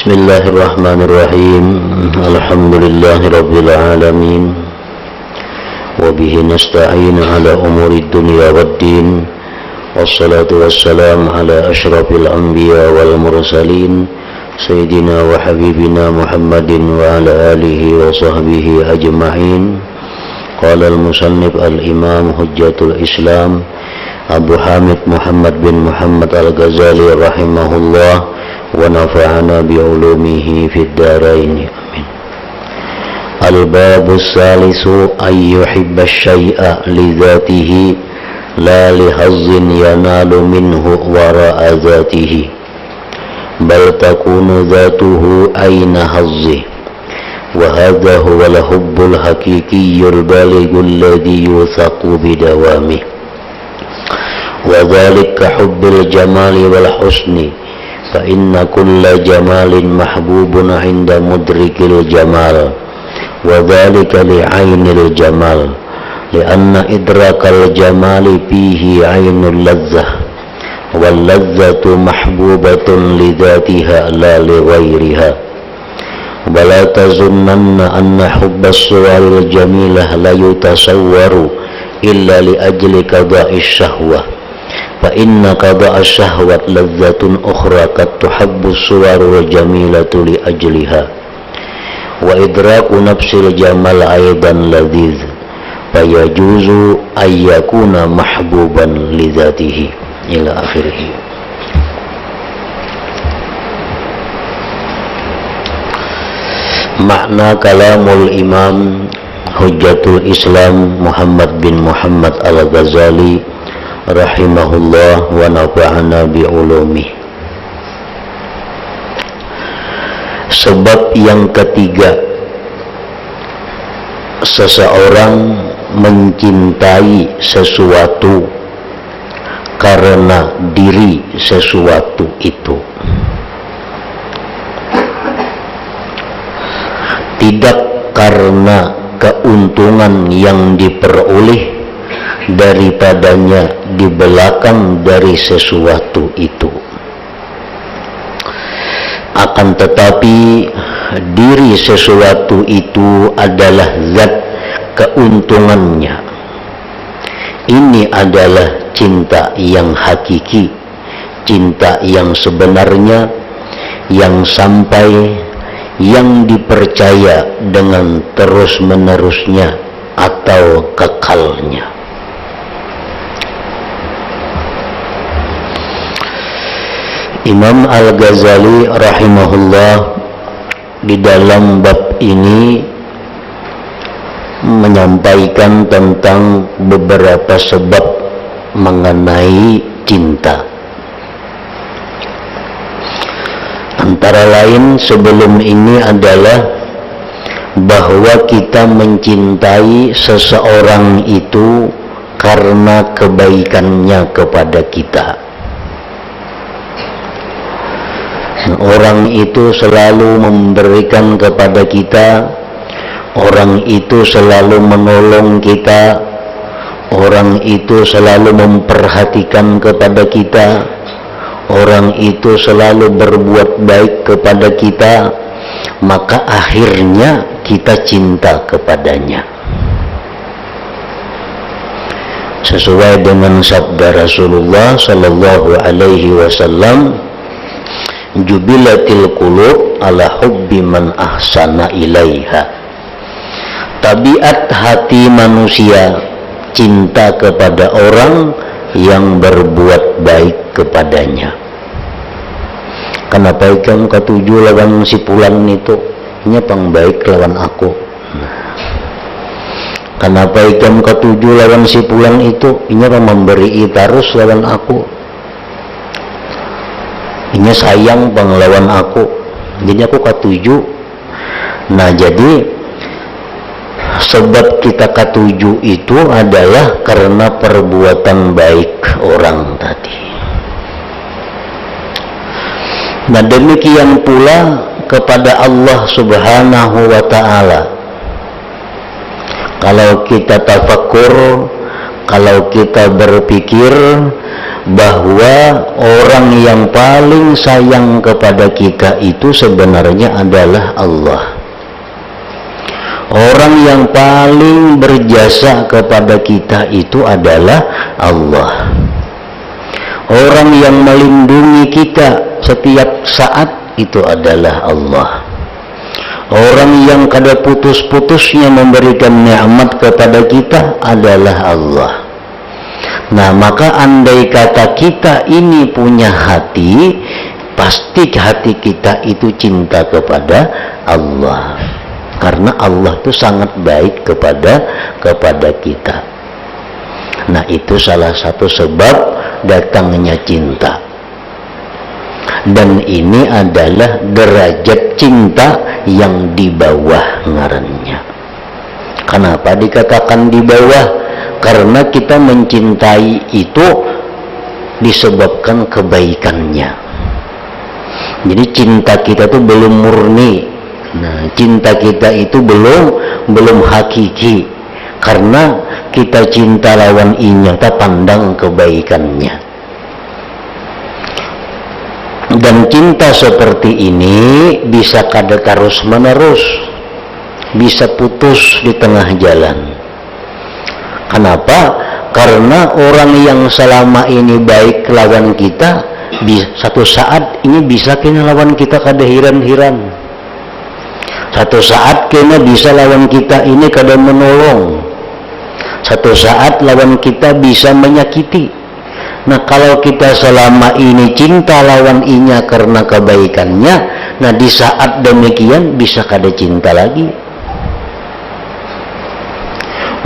Bismillahirrahmanirrahim. Alhamdulillahirabbil alamin. Wa bihi nasta'in ala umuri dunya waddin. Wassalatu wassalam ala asyrafil anbiya wal mursalin sayyidina wa habibina Muhammadin wa ala alihi wa sahbihi ajma'in. Qala al-musannif al-imam hujjatul Islam Abu Hamid Muhammad bin Muhammad al-Ghazali rahimahullah wa nafa'ana bi'ulumihi fid dharain amin. Al-babus salisu ay yuhibba syai'a li dhatihi la li hazzin yanalu minhu wara'a dhatihi bal takunu dhatuhu ayna hazzi wa hadha huwa al-hubbul haqiqiyyul balighul ladhi yuthaqu bidawami wa dhalika hubbil jamali wal husni fa inna kulla jamalin mahbubun 'inda mudrikil jamal wa dhalika li'ainil jamal li'anna idrakal jamali fihi 'ainul ladzah wal ladzatu mahbubatun li dhatiha la li ghairiha wa la tazunnanna anna hubbas suwaril jamilah la yutasawwaru illa li ajli qada'is syahwah fa inna qada'a syahwat ladzatun ukhra qad tuhabbu suwarul jamilatu li ajliha wa idraku nafsil jamal aidan ladhiz fa yajuzu ayyakuna mahbuban li dzatihi ila akhirih. Makna kalamul imam hujjatul Islam Muhammad bin Muhammad al-Ghazali rahimahullah wa nafa'ana bi'ulumi. Sebab yang ketiga, seseorang mencintai sesuatu karena diri sesuatu itu, tidak karena keuntungan yang diperoleh daripadanya di belakang dari sesuatu itu. Akan tetapi diri sesuatu itu adalah zat keuntungannya. Ini adalah cinta yang hakiki, cinta yang sebenarnya, yang sampai, yang dipercaya dengan terus-menerusnya atau kekalnya. Imam Al-Ghazali rahimahullah di dalam bab ini menyampaikan tentang beberapa sebab mengenai cinta. Antara lain sebelum ini adalah bahwa kita mencintai seseorang itu karena kebaikannya kepada kita. Orang itu selalu memberikan kepada kita, orang itu selalu menolong kita, orang itu selalu memperhatikan kepada kita, orang itu selalu berbuat baik kepada kita, maka akhirnya kita cinta kepadanya. Sesuai dengan sabda Rasulullah sallallahu alaihi wasallam, jubilatil qulub ala hubbi man ahsana ilaiha. Tabiat hati manusia cinta kepada orang yang berbuat baik kepadanya. Kenapa ikam ketujuh lawan si pulan itu nya pang baik lawan aku. Kenapa ikam ketujuh lawan si pulan itu nya memberi tarus lawan aku. Ini sayang penglawan aku, jadi aku ketujuh. Nah, jadi sebab kita ketujuh itu adalah karena perbuatan baik orang tadi. Nah, demikian pula kepada Allah Subhanahu wa ta'ala. Kalau kita tafakkur kalau kita berpikir bahwa orang yang paling sayang kepada kita itu sebenarnya adalah Allah. Orang yang paling berjasa kepada kita itu adalah Allah. Orang yang melindungi kita setiap saat itu adalah Allah. Orang yang kada putus-putusnya memberikan nikmat kepada kita adalah Allah. Nah, maka andai kata kita ini punya hati, pasti hati kita itu cinta kepada Allah. Karena Allah itu sangat baik kepada kita. Nah, itu salah satu sebab datangnya cinta. Dan ini adalah derajat cinta yang di bawah ngarannya. Kenapa dikatakan di bawah? Karena kita mencintai itu disebabkan kebaikannya. Jadi cinta kita itu belum murni. Nah, cinta kita itu belum hakiki. Karena kita cinta lawan inya, kita pandang kebaikannya. Dan cinta seperti ini bisa kada terus menerus, bisa putus di tengah jalan. Kenapa? Karena orang yang selama ini baik lawan kita, satu saat ini bisa kena lawan kita kada hiran-hiran. Satu saat kena bisa lawan kita ini kada menolong. Satu saat lawan kita bisa menyakiti. Nah, kalau kita selama ini cinta lawan inya karena kebaikannya, nah di saat demikian bisa kada cinta lagi.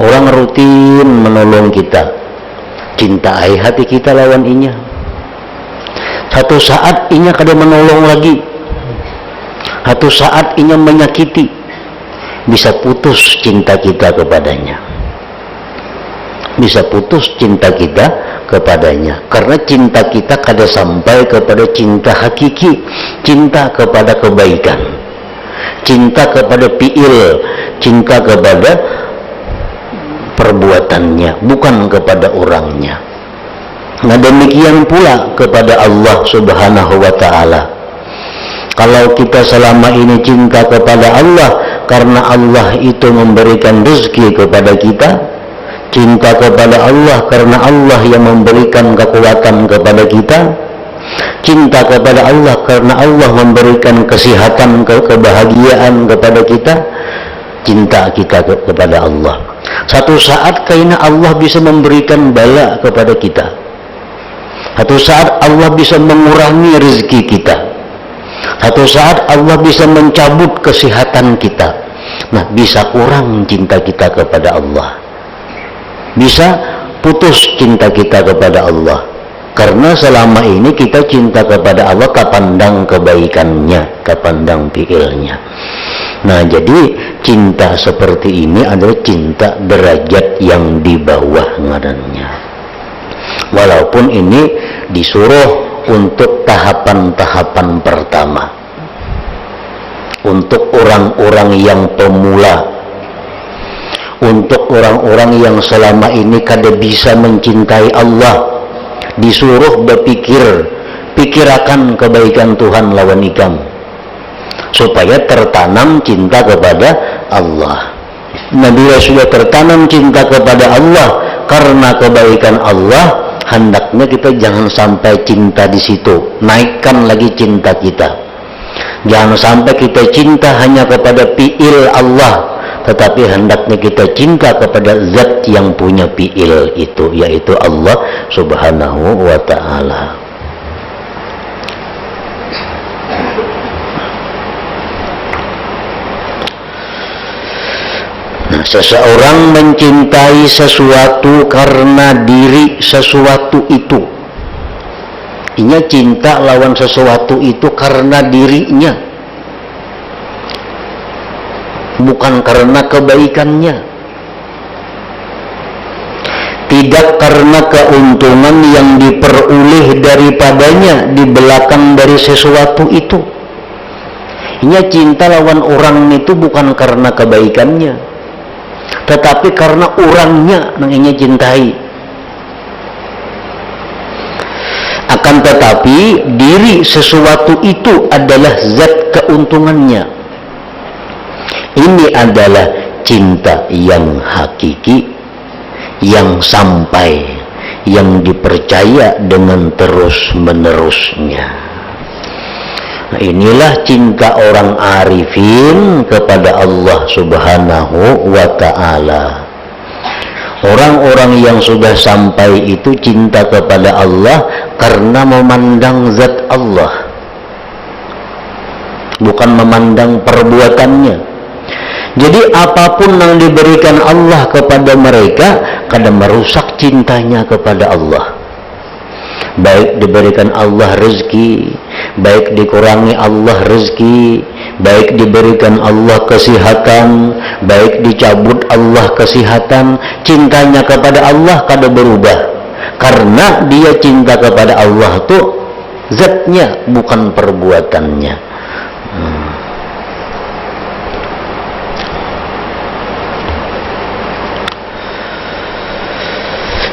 Orang rutin menolong kita, cintai hati kita lawan inya. Satu saat inya kada menolong lagi. Satu saat inya menyakiti, bisa putus cinta kita kepadanya. Bisa putus cinta kita kepadanya, karena cinta kita kada sampai kepada cinta hakiki, cinta kepada kebaikan, cinta kepada fi'il, cinta kepada perbuatannya, bukan kepada orangnya. Nah, demikian pula kepada Allah Subhanahu wa ta'ala. Kalau kita selama ini cinta kepada Allah karena Allah itu memberikan rezeki kepada kita, cinta kepada Allah karena Allah yang memberikan kekuatan kepada kita, cinta kepada Allah karena Allah memberikan kesehatan, kebahagiaan kepada kita, cinta kita kepada Allah. Satu saat karena Allah bisa memberikan bala kepada kita. Satu saat Allah bisa mengurangi rezeki kita. Satu saat Allah bisa mencabut kesehatan kita. Nah, bisa kurang cinta kita kepada Allah. Bisa putus cinta kita kepada Allah. Karena selama ini kita cinta kepada Allah, kapandang kebaikannya, kapandang fi'ilnya. Nah, jadi cinta seperti ini adalah cinta derajat yang di bawah ngarannya. Walaupun ini disuruh untuk tahapan-tahapan pertama, untuk orang-orang yang pemula, untuk orang-orang yang selama ini kada bisa mencintai Allah, disuruh berpikir, pikirakan kebaikan Tuhan lawan ikam, supaya tertanam cinta kepada Allah. Nah, bila sudah tertanam cinta kepada Allah karena kebaikan Allah, hendaknya kita jangan sampai cinta di situ, naikkan lagi cinta kita. Jangan sampai kita cinta hanya kepada fi'il Allah, tetapi hendaknya kita cinta kepada zat yang punya fi'il itu, yaitu Allah Subhanahu wa ta'ala. Nah, seseorang mencintai sesuatu karena diri sesuatu itu. Inya cinta lawan sesuatu itu karena dirinya, bukan karena kebaikannya. Tidak karena keuntungan yang diperoleh daripadanya di belakang dari sesuatu itu. Inya cinta lawan orang itu bukan karena kebaikannya, tetapi karena orangnya yang inya cintai. Akan tetapi diri sesuatu itu adalah zat keuntungannya. Ini adalah cinta yang hakiki, yang sampai, yang dipercaya dengan terus-menerusnya. Nah, inilah cinta orang arifin kepada Allah Subhanahu wa ta'ala. Orang-orang yang sudah sampai itu cinta kepada Allah karena memandang zat Allah, bukan memandang perbuatannya. Jadi apapun yang diberikan Allah kepada mereka kadang merusak cintanya kepada Allah. Baik diberikan Allah rezeki, baik dikurangi Allah rezeki, baik diberikan Allah kesehatan, baik dicabut Allah kesehatan, cintanya kepada Allah kada berubah. Karena dia cinta kepada Allah tuh zatnya, bukan perbuatannya.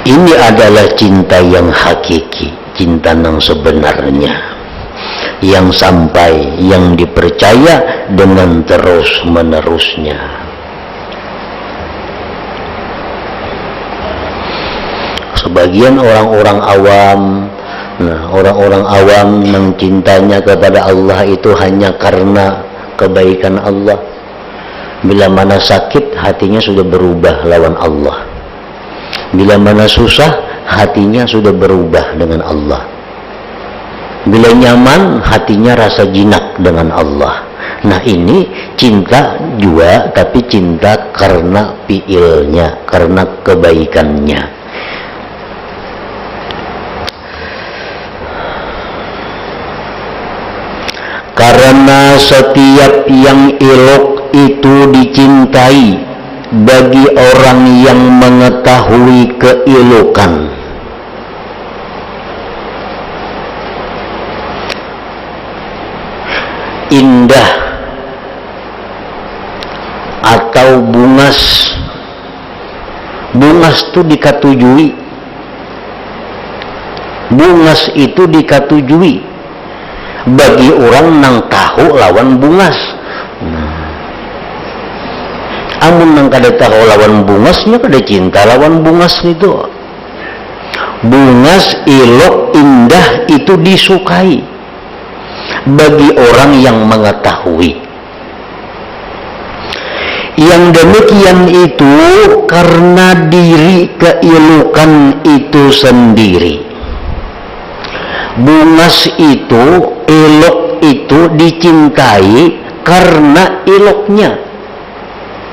Ini adalah cinta yang hakiki, cinta yang sebenarnya, yang sampai, yang dipercaya dengan terus-menerusnya. Sebagian orang-orang awam, orang-orang awam mencintanya kepada Allah itu hanya karena kebaikan Allah. Bila mana sakit, hatinya sudah berubah lawan Allah. Bila mana susah, hatinya sudah berubah dengan Allah. Bila nyaman, hatinya rasa jinak dengan Allah. Nah, ini cinta juga, tapi cinta karena fiilnya, karena kebaikannya. Karena setiap yang elok itu dicintai bagi orang yang mengetahui keelokan. Indah atau bungas, bungas itu dikatujui, bungas itu dikatujui bagi orang nang tahu lawan bungas. Amun nang kada tahu lawan bungasnya, kada cinta lawan bungas itu. Bungas elok indah itu disukai bagi orang yang mengetahui. Yang demikian itu karena diri keelokan itu sendiri. Bungas itu, elok itu dicintai karena eloknya,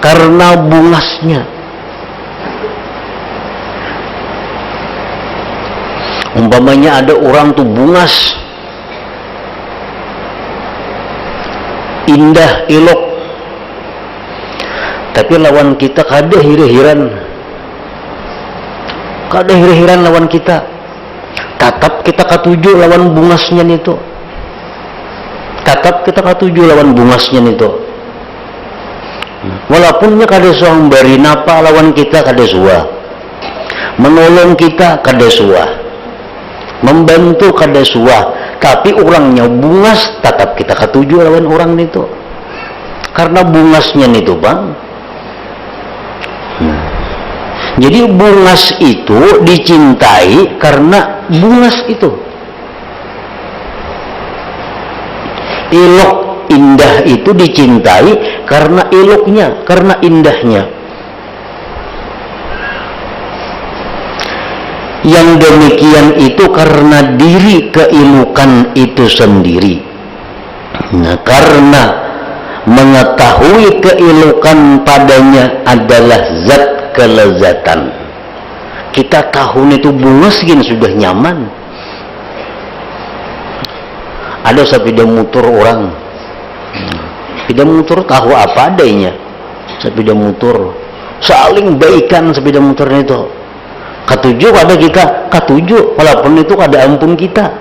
karena bungasnya. Umpamanya ada orang tuh bungas, indah, elok, tapi lawan kita kada hira-hiran, lawan kita. Tatap kita katuju lawan bungasnya itu, tatap kita katuju lawan bungasnya itu. Walaupunnya kada suang beri napa lawan kita, kada suah menolong kita, kada suah membantu, kada suah, tapi orangnya bungas, tetap kita katuju lawan orang itu karena bungasnya itu, bang. Jadi bungas itu dicintai karena bungas itu. Elok, indah itu dicintai karena eloknya, karena indahnya. Yang demikian itu karena diri keelokan itu sendiri. Nah, karena mengetahui keelokan padanya adalah zat kelezatan. Kita tahu itu bungas gini sudah nyaman. Ada sepeda motor orang, sepeda motor tahu apa adanya, sepeda motor saling baikan sepeda motor itu. Katuju pada kita, katuju walaupun itu ada ampun kita.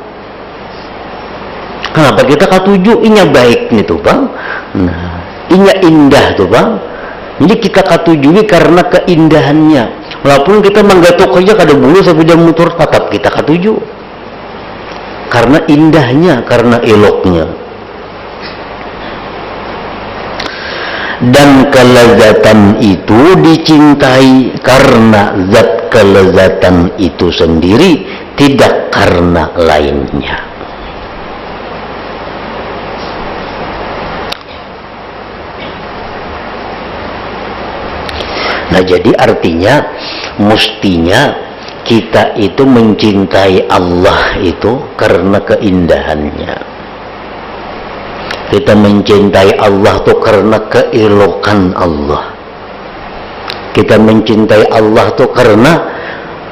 Kenapa kita katuju? Inya baik nih tuh, bang. Nah, inya indah tuh, bang. Jadi kita katujui karena keindahannya. Walaupun kita menggatuk aja kada bulu sepeda motor, tetap kita katuju. karena indahnya, karena eloknya. Dan kelezatan itu dicintai karena zat kelezatan itu sendiri, tidak karena lainnya. Nah, jadi artinya mestinya kita itu mencintai Allah itu karena keindahannya. Kita mencintai Allah itu karena keelokan Allah. Kita mencintai Allah itu karena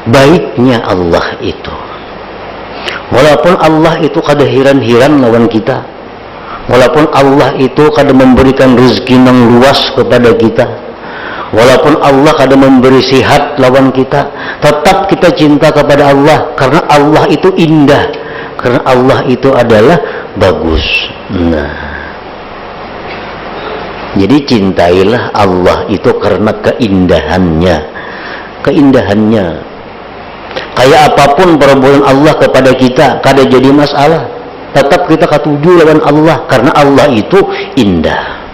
baiknya Allah itu. Walaupun Allah itu kada hiran-hiran lawan kita, walaupun Allah itu kada memberikan rezeki yang luas kepada kita, walaupun Allah kada memberi sihat lawan kita, tetap kita cinta kepada Allah karena Allah itu indah, karena Allah itu adalah bagus. Nah, jadi cintailah Allah itu karena keindahannya. Keindahannya, kayak apapun perbuatan Allah kepada kita kada jadi masalah, tetap kita katuju lawan Allah karena Allah itu indah.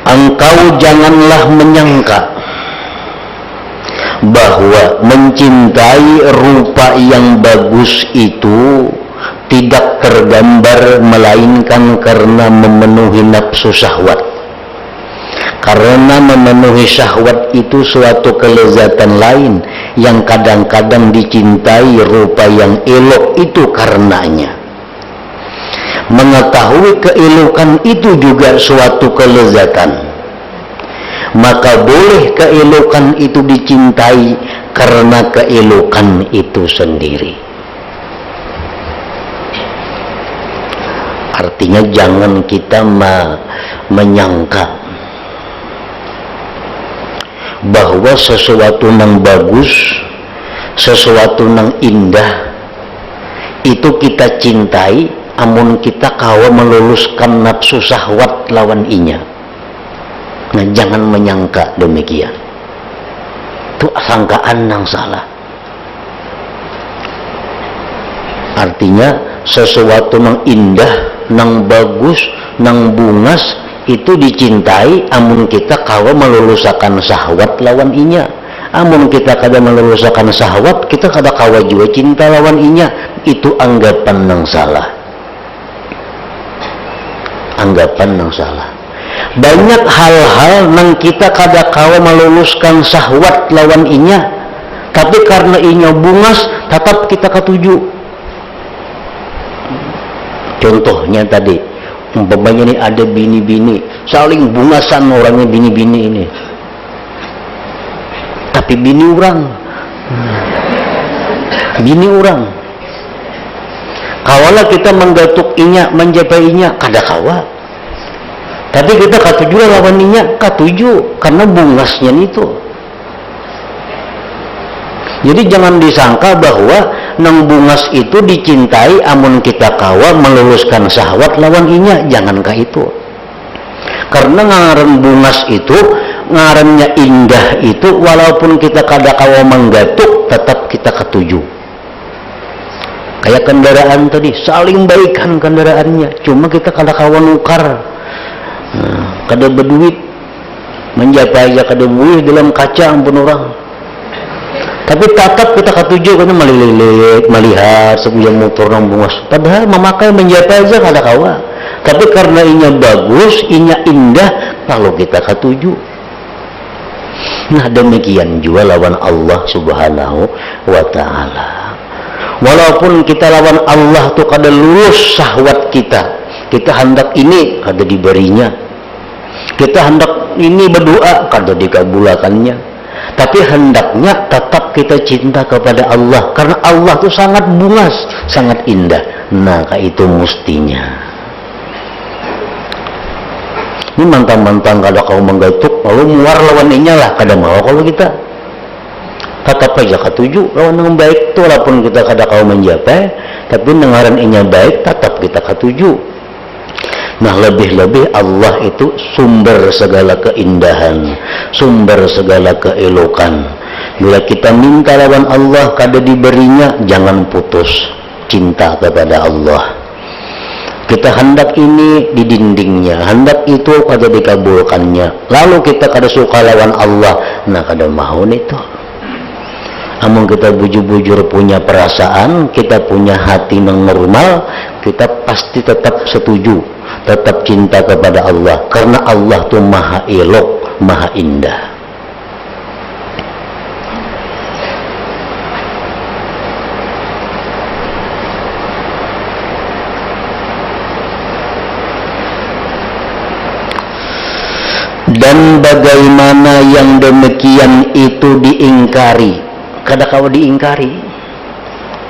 Engkau janganlah menyangka bahwa mencintai rupa yang bagus itu tidak tergambar melainkan karena memenuhi nafsu syahwat. Karena memenuhi syahwat itu suatu kelezatan lain yang kadang-kadang dicintai rupa yang elok itu karenanya. Mengetahui keelokan itu juga suatu kelezatan, maka boleh keelokan itu dicintai karena keelokan itu sendiri. Artinya jangan kita menyangka bahwa sesuatu yang bagus, sesuatu yang indah itu kita cintai amun kita kawa meluluskan nafsu syahwat lawan inya. Nah, jangan menyangka demikian. Itu sangkaan yang salah. Artinya sesuatu yang indah, yang bagus, yang bungas itu dicintai amun kita kawa meluluskan syahwat lawan inya. Amun kita kada meluluskan syahwat, kita kada kawa juga cinta lawan inya. Itu anggapan yang salah. Anggapan yang salah. Banyak hal-hal yang kita kada kawa meluluskan syahwat lawan inya, tapi karena inya bungas tetap kita ketuju. Contohnya tadi, umpamanya ini ada bini-bini saling bungasan orangnya, bini-bini ini, tapi bini orang kawalah kita menggatuk inya, menjapainya kada kawa, tapi kita katuju lawan inya, katuju karena bungasnya itu. Jadi jangan disangka bahwa nang bungas itu dicintai amun kita kawa meluluskan syahwat lawan inya, jangankah itu. Karena ngaran bungas itu, ngarannya indah itu, walaupun kita kada kawa menggatuk, tetap kita ketuju. Kayak kendaraan tadi, saling baikan kendaraannya, cuma kita kada kawa nukar, kada berduit, menjapa aja kada buih dalam kaca ampun orang. Tapi tetap kita ketuju karena melihat sebuah motor yang bungas, padahal memakai menjapa aja kada kawa, tapi karena inya bagus, inya indah, lalu kita ketuju. Nah, demikian juga lawan Allah subhanahu wa ta'ala. Walaupun kita lawan Allah tuh kada lulus syahwat kita hendak ini kada diberinya, kita hendak ini berdoa kada dikabulakannya, tapi hendaknya tetap kita cinta kepada Allah karena Allah itu sangat bungas, sangat indah. Nah, itu mestinya. Ini mantang-mantang kada kau menggatuk lalu muar lawan inya lah, kada mau kalau kita tetap aja ketuju lawan yang baik itu, walaupun kita kada kau menjapai, tapi dengaran inya baik tetap kita ketuju. Nah, lebih-lebih Allah itu sumber segala keindahan, sumber segala keelokan. Bila kita minta lawan Allah kada diberinya, jangan putus cinta kepada Allah. Kita hendak ini di dindingnya, hendak itu kada dikabulkannya, lalu kita kada suka lawan Allah, nah kada mau itu. Amun kita bujur-bujur punya perasaan, kita punya hati yang normal, kita pasti tetap setuju, tetap cinta kepada Allah, karena Allah tuh maha elok, maha indah. Dan bagaimana yang demikian itu diingkari, kada kawa diingkari.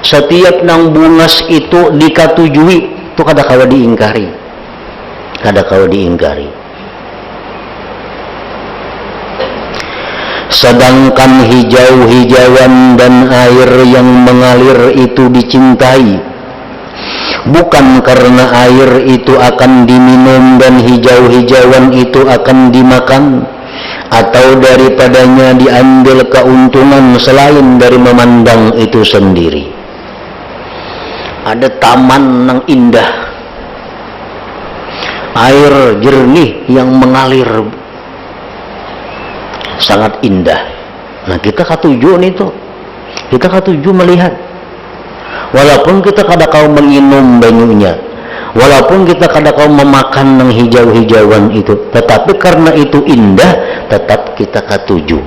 Setiap nang bungas itu dikatujui, itu kada kawa diingkari, kada kawa diingkari. Sedangkan hijau-hijauan dan air yang mengalir itu dicintai, bukan karena air itu akan diminum dan hijau-hijauan itu akan dimakan, atau daripadanya diambil keuntungan selain dari memandang itu sendiri. Ada taman yang indah, air jernih yang mengalir sangat indah. Nah kita katuju itu, kita katuju melihat. Walaupun kita kada kau menginum banyunya, walaupun kita kada kau memakan ng hijau-hijauan itu, tetapi karena itu indah, tetap kita katuju.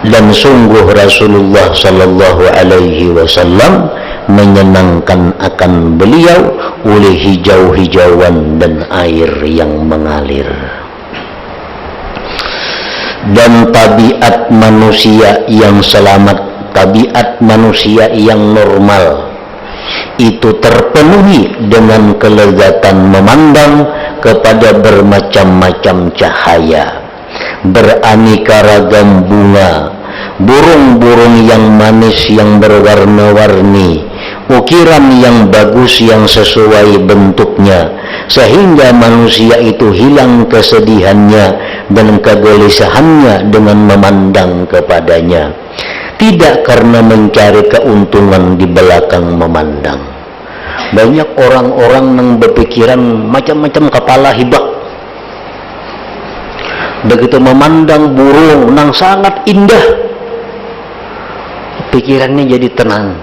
Dan sungguh Rasulullah sallallahu alaihi wasallam menyenangkan akan beliau oleh hijau-hijauan dan air yang mengalir. Dan tabiat manusia yang selamat, tabiat manusia yang normal itu terpenuhi dengan kelezatan memandang kepada bermacam-macam cahaya, beraneka ragam bunga, burung-burung yang manis yang berwarna-warni, ukiran yang bagus yang sesuai bentuknya, sehingga manusia itu hilang kesedihannya dan kegelisahannya dengan memandang kepadanya, tidak karena mencari keuntungan di belakang memandang. Banyak orang-orang yang berpikiran macam-macam kepala hibak, begitu memandang burung yang sangat indah, pikirannya jadi tenang.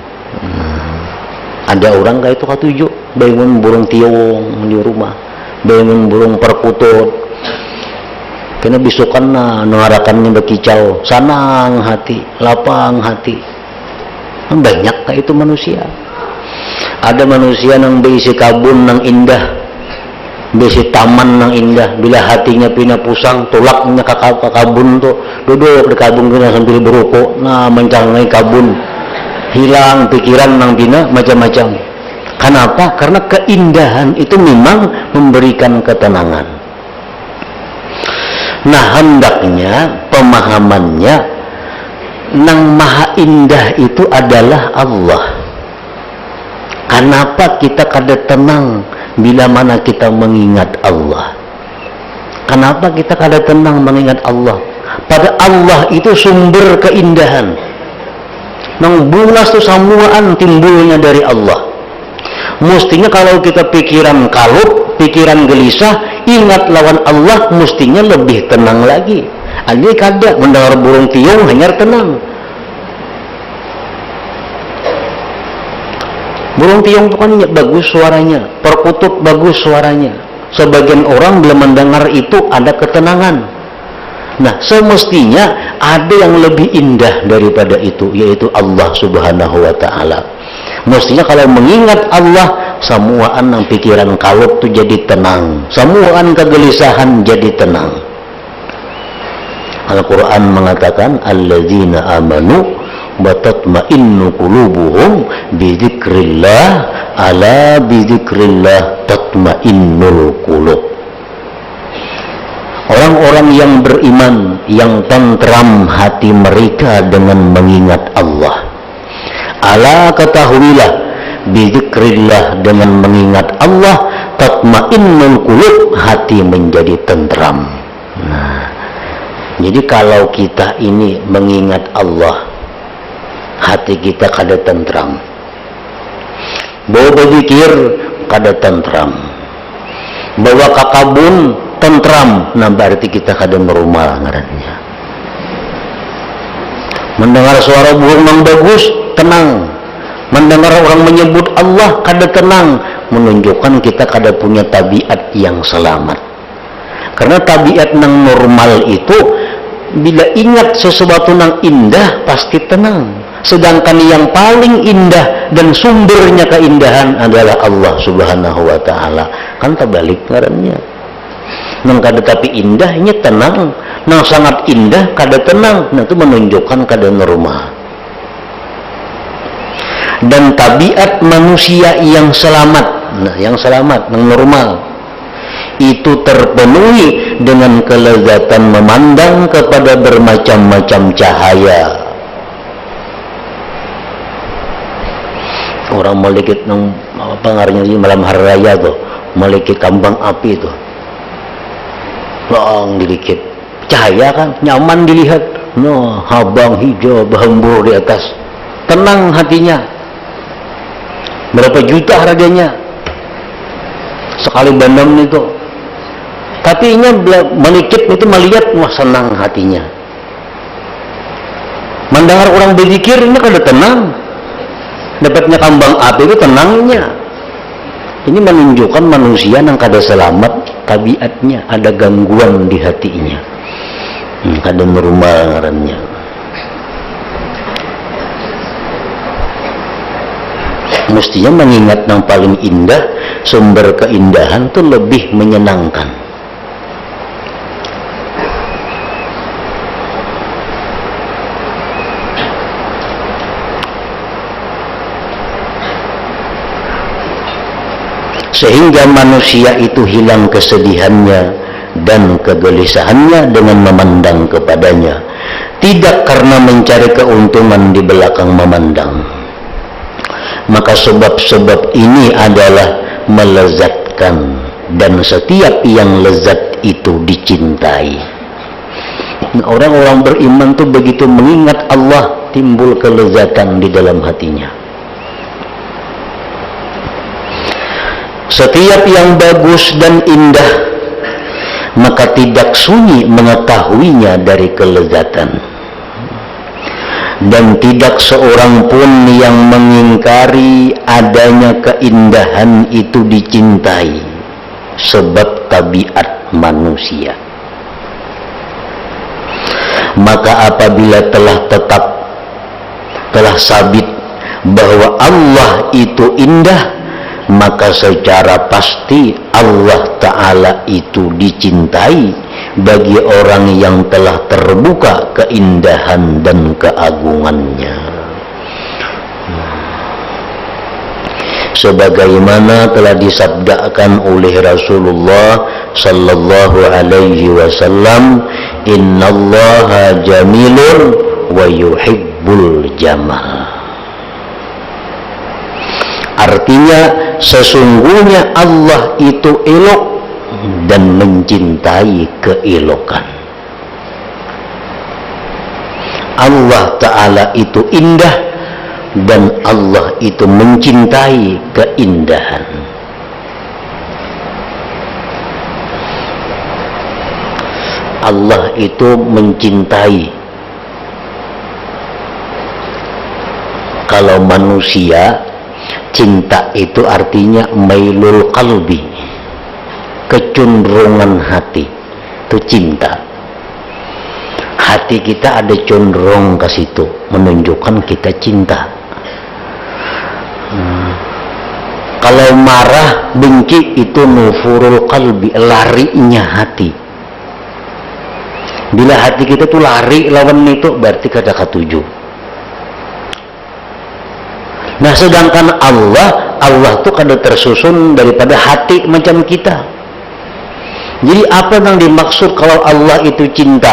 Ada orang kayak itu katuju, bangun burung tiung di rumah, bangun burung perkutut, kena bisukan na ngarakannya berkicau, sanang hati, lapang hati. Banyak kayak itu manusia. Ada manusia yang berisi kabun yang indah, berisi taman yang indah, bila hatinya pina pusang, tulaknya ke kabun tuh, duduk di kabun kena sambil berukuk, nah mencangai kabun, hilang pikiran nang bina macam-macam. Kenapa? Karena keindahan itu memang memberikan ketenangan. Nah hendaknya pemahamannya nang maha indah itu adalah Allah. Kenapa kita kada tenang bila mana kita mengingat Allah? Kenapa kita kada tenang mengingat Allah? Pada Allah itu sumber keindahan. Nang bungas itu samuaan timbulnya dari Allah. Mestinya kalau kita pikiran kalut, pikiran gelisah, ingat lawan Allah, mestinya lebih tenang lagi. Jadi kada mendengar burung tiung hanya tenang. Burung tiung itu kan bagus suaranya, perkutut bagus suaranya. Sebagian orang bila mendengar itu ada ketenangan. Nah, semestinya ada yang lebih indah daripada itu, yaitu Allah Subhanahu wa Ta'ala. Mestinya kalau mengingat Allah, semuaan yang pikiran kalut itu jadi tenang, semuaan kegelisahan jadi tenang. Al-Quran mengatakan, alladzina amanu wa tatma'innu qulubuhum bidzikrillah, ala bidzikrillah tatma'innul qulub. Orang-orang yang beriman, yang tentram hati mereka dengan mengingat Allah. Ala ketahuilah, bidzikrillah, dengan mengingat Allah tatmainnul qulub, hati menjadi tentram. Nah, jadi kalau kita ini mengingat Allah, hati kita kada tentram. Bawa berzikir kada tentram. Bawa kakabun tentram, nah berarti kita kada normal ngarannya. Mendengar suara burung yang bagus, tenang. Mendengar orang menyebut Allah, kada tenang, menunjukkan kita kada punya tabiat yang selamat. Karena tabiat yang normal itu bila ingat sesuatu yang indah pasti tenang. Sedangkan yang paling indah dan sumbernya keindahan adalah Allah Subhanahu wa taala. Kan terbalik ngarannya. Nang kada tapi indahnya tenang, nang sangat indah kada tenang, nah itu menunjukkan kada normal. Dan tabiat manusia yang selamat, nah yang selamat, yang normal, itu terpenuhi dengan kelezatan memandang kepada bermacam-macam cahaya. Orang melekit nang apa ngarannya malam hari raya tuh, melekit kambang api tuh. Long dikit cahaya kan nyaman dilihat, no habang hijau berhembur di atas, tenang hatinya. Berapa juta harganya sekali bandam itu, tapi ini melikit itu melihat, wah senang hatinya. Mendengar orang berzikir ini kada tenang, dapatnya kambang api itu tenangnya. Ini menunjukkan manusia yang kada selamat tabiatnya, ada gangguan di hatinya, kada normal ngarannya. Mestinya mengingat yang paling indah, sumber keindahan itu lebih menyenangkan. Sehingga manusia itu hilang kesedihannya dan kegelisahannya dengan memandang kepadanya, tidak karena mencari keuntungan di belakang memandang. Maka sebab-sebab ini adalah melezatkan, dan setiap yang lezat itu dicintai. Orang-orang beriman itu begitu mengingat Allah, timbul kelezatan di dalam hatinya. Setiap yang bagus dan indah, maka tidak sunyi mengetahuinya dari kelezatan. Dan tidak seorang pun yang mengingkari adanya keindahan itu dicintai, sebab tabiat manusia. Maka apabila telah sabit bahwa Allah itu indah, maka secara pasti Allah Ta'ala itu dicintai bagi orang yang telah terbuka keindahan dan keagungannya. Sebagaimana telah disabdakan oleh Rasulullah sallallahu alaihi wasallam, innallaha jamilun wa yuhibbul jamal. Artinya sesungguhnya Allah itu elok dan mencintai keelokan. Allah Ta'ala itu indah dan Allah itu mencintai keindahan. Allah itu mencintai. Kalau manusia, cinta itu artinya mailul qalbi, kecenderungan hati, itu cinta. Hati kita ada cenderung ke situ, menunjukkan kita cinta. Kalau marah, benci, itu nufurul qalbi, larinya hati. Bila hati kita tuh lari lawan itu, berarti kada katuju. Nah, sedangkan Allah tuh kada tersusun daripada hati macam kita. Jadi apa yang dimaksud kalau Allah itu cinta?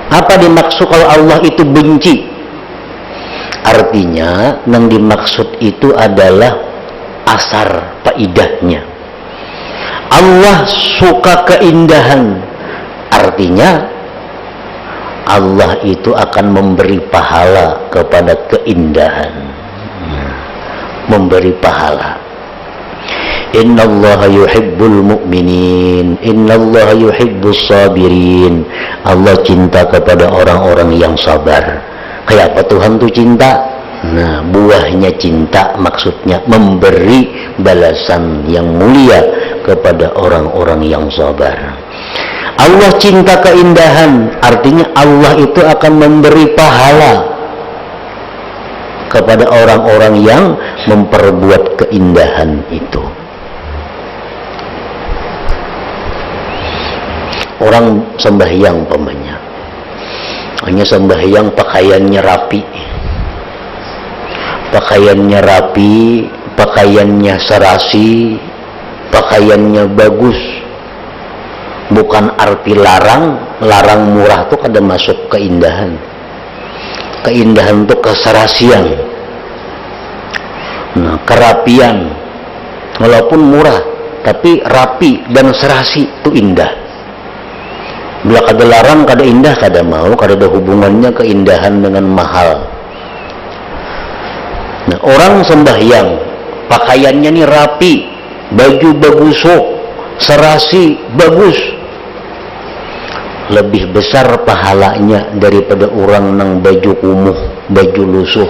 Apa dimaksud kalau Allah itu benci? Artinya yang dimaksud itu adalah asar faidahnya. Allah suka keindahan, artinya Allah itu akan memberi pahala kepada keindahan, memberi pahala. Innallaha yuhibbul mu'minin, innallaha yuhibbus sabirin. Allah cinta kepada orang-orang yang sabar. Kayak apa Tuhan tuh cinta? Nah, buahnya cinta maksudnya memberi balasan yang mulia kepada orang-orang yang sabar. Allah cinta keindahan, artinya Allah itu akan memberi pahala kepada orang-orang yang memperbuat keindahan itu. Orang sembahyang pamannya, hanya sembahyang pakaiannya rapi, pakaiannya serasi, pakaiannya bagus. Bukan arti larang murah tuh kada masuk keindahan. Keindahan tuh keserasian. Nah, kerapian, walaupun murah tapi rapi dan serasi itu indah. Bila kada larang, kada indah, kada mau, kada ada hubungannya keindahan dengan mahal. Nah, orang sembahyang pakaiannya nih rapi, baju bagus, serasi bagus, lebih besar pahalanya daripada orang nang baju kumuh, baju lusuh.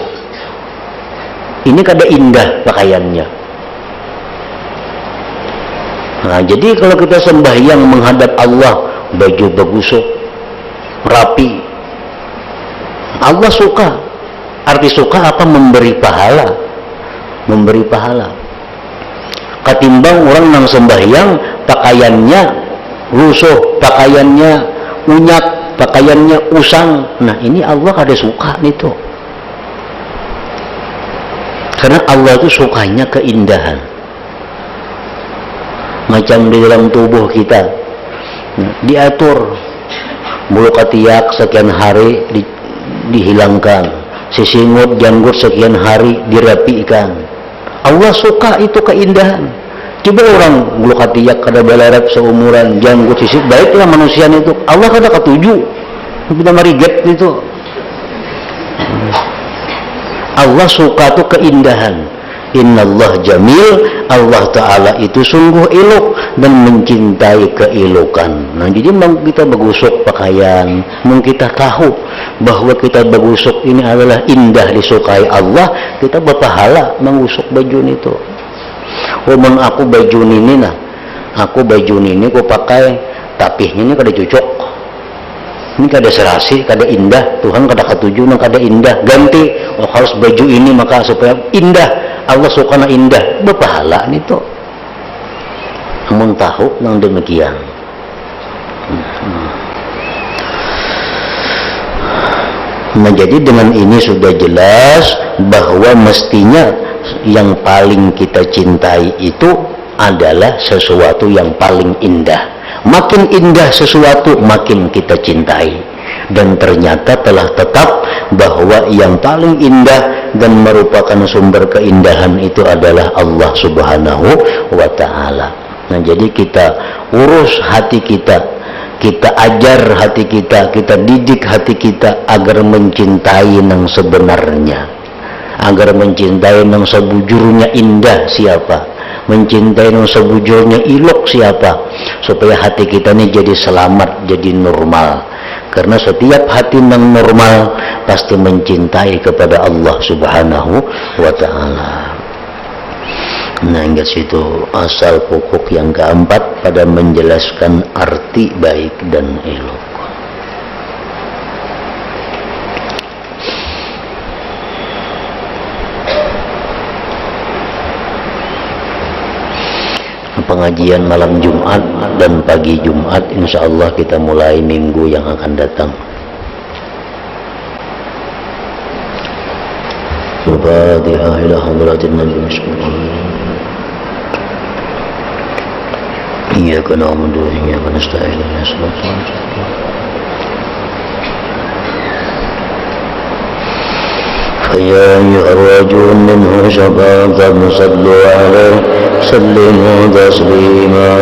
Ini kada indah pakaiannya. Nah, jadi kalau kita sembahyang menghadap Allah, baju bagus, rapi, Allah suka. Arti suka apa? Memberi pahala, memberi pahala. Ketimbang orang nang sembahyang pakaiannya lusuh, pakaiannya unyak, pakaiannya usang. Nah, ini Allah kada suka itu. Karena Allah itu sukanya keindahan. Macam di dalam tubuh kita, diatur bulu ketiak sekian hari dihilangkan, sisingut janggut sekian hari dirapikan. Allah suka itu keindahan. Coba orang bulu ketiak kada belarat seumuran, janggut sisik, baiklah manusia itu. Allah kada ketuju, kita mariget itu. Allah suka itu keindahan. Innallah jamil, Allah Ta'ala itu sungguh elok dan mencintai keelokan. Nah, jadi kita bagusuk pakaian, kita tahu bahwa kita bagusuk ini adalah indah disukai Allah, kita berpahala mengusuk baju itu. Umang aku baju ini nah, aku baju ini aku pakai, tapihnya ini kada cocok, ini kada serasi, kada indah, Tuhan kada ketuju nang kada indah, ganti. Oh, harus baju ini maka supaya indah, Allah suka na indah, berpahala itu. Namun tahu nang demikian. Menjadi dengan ini sudah jelas bahwa mestinya yang paling kita cintai itu adalah sesuatu yang paling indah. Makin indah sesuatu, makin kita cintai. Dan ternyata telah tetap bahwa yang paling indah dan merupakan sumber keindahan itu adalah Allah Subhanahu wa Ta'ala. Nah, jadi kita urus hati kita, kita ajar hati kita, kita didik hati kita agar mencintai yang sebenarnya, agar mencintai yang sebujurnya indah siapa, mencintai yang sebujurnya ilok siapa, supaya hati kita ini jadi selamat, jadi normal. Karena setiap hati yang normal pasti mencintai kepada Allah Subhanahu wa Ta'ala. Nah, hingga situ asal pokok yang keempat pada menjelaskan arti baik dan elok. Pengajian malam Jumat dan pagi Jumat insya Allah kita mulai minggu yang akan datang. Al-Fatihah ila hadratin Nabi Bismillah. Iyyaka na'budu wa iyyaka nasta'in ihdinas siratal mustaqim. يا أيها الراجون منه شفاعة صلوا عليه سلموا تسليما.